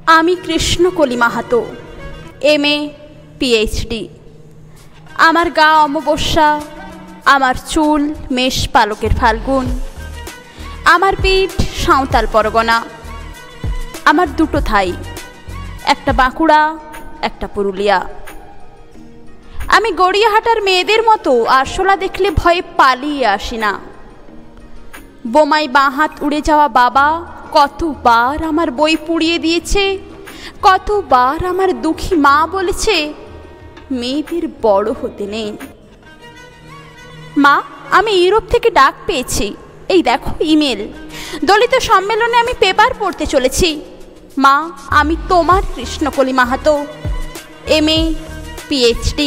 আমি Krishnakoli Mahato, MA PhD। আমার গা অমাবস্যা, আমার চুল মেষ পালকের ফাল্গুন, আমার পিঠ সাঁওতাল পরগনা। আমার দুটো থাই, একটা বাঁকুড়া, একটা পুরুলিয়া। আমি গড়িয়াহাটার মেয়েদের মতো আরশোলা দেখলে ভয়ে পালিয়ে আসি না। বোমায় বাঁ হাত উড়ে যাওয়া বাবা কতবার আমার বই পুড়িয়ে দিয়েছে, কতবার আমার দুঃখী মা বলেছে মেয়েদের বড় হতে নেই। মা, আমি ইউরোপ থেকে ডাক পেয়েছি, এই দেখো ইমেল। দলিত সম্মেলনে আমি পেপার পড়তে চলেছি। মা, আমি তোমার কৃষ্ণকলি মাহাতো, MA PhD।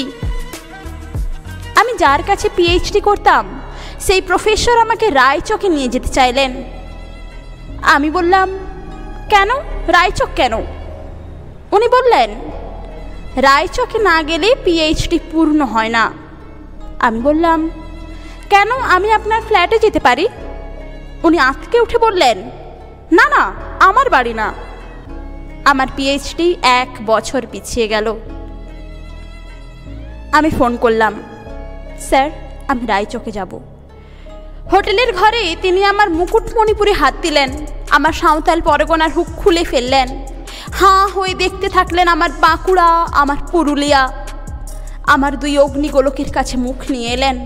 আমি যার কাছে PhD করতাম সেই প্রফেসর আমাকে রায়চকে নিয়ে যেতে চাইলেন। আমি বললাম, কেন, রায়চক কেন? উনি বললেন, রায়চকে না গেলে PhD পূর্ণ হয় না। আমি বললাম, কেন, আমি আপনার ফ্ল্যাটে যেতে পারি? উনি আঁতকে উঠে বললেন, না না, আমার বাড়ি না। আমার PhD 1 বছর পিছিয়ে গেল। আমি ফোন করলাম, স্যার আমি রায়চকে যাব। হোটেলের ঘরে তিনি আমার মুকুটমণিপুরে হাত দিলেন, আমার সাঁওতাল পরগনার হুক খুলে ফেললেন। হাঁ হয়ে দেখতে থাকলেন আমার বাঁকুড়া, আমার পুরুলিয়া। আমার 2 অগ্নিগোলকের কাছে মুখ নিয়ে এলেন।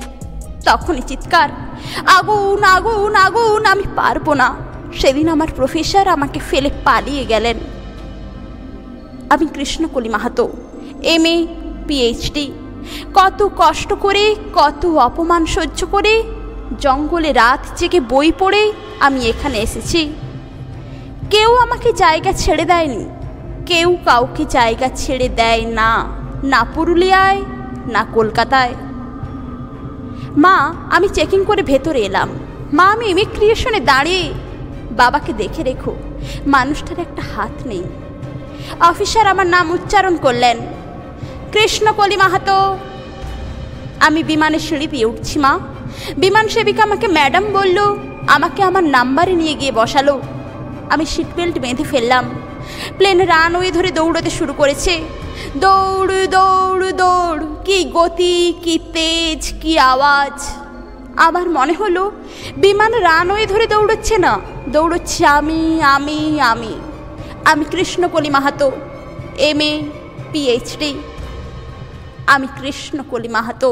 তখনই চিৎকার, আগুন আগুন আগুন, আমি পারবো না। সেদিন আমার প্রফেসর আমাকে ফেলে পালিয়ে গেলেন। আমি কৃষ্ণকলি মাহাতো, MA PhD। কত কষ্ট করে, কত অপমান সহ্য করে, জঙ্গলে রাত জেগে বই পড়ে আমি এখানে এসেছি। কেউ আমাকে জায়গা ছেড়ে দেয়নি, কেউ কাউকে জায়গা ছেড়ে দেয় না, না পুরুলিয়ায় না কলকাতায়। মা, আমি চেকিং করে ভেতরে এলাম। মা, আমি ইমিগ্রেশনে দাঁড়িয়ে, বাবাকে দেখে রেখো, মানুষটার একটা হাত নেই। অফিসার আমার নাম উচ্চারণ করলেন, কৃষ্ণকলি মাহাতো। আমি বিমানের সিঁড়ি দিয়ে উঠছি মা। বিমান সেবিকা আমাকে ম্যাডাম বলল, আমাকে আমার নাম্বারে নিয়ে গিয়ে বসালো। আমি সিট বেল্ট বেঁধে ফেললাম। প্লেন রানওয়ে ধরে দৌড়তে শুরু করেছে। দৌড় দৌড় দৌড়, কি গতি, কি তেজ, কি আওয়াজ! আমার মনে হলো বিমান রানওয়ে ধরে দৌড়চ্ছে না, দৌড়চ্ছি আমি আমি আমি। আমি কৃষ্ণকলি মাহাতো, MA PhD। আমি কৃষ্ণকলি মাহাতো।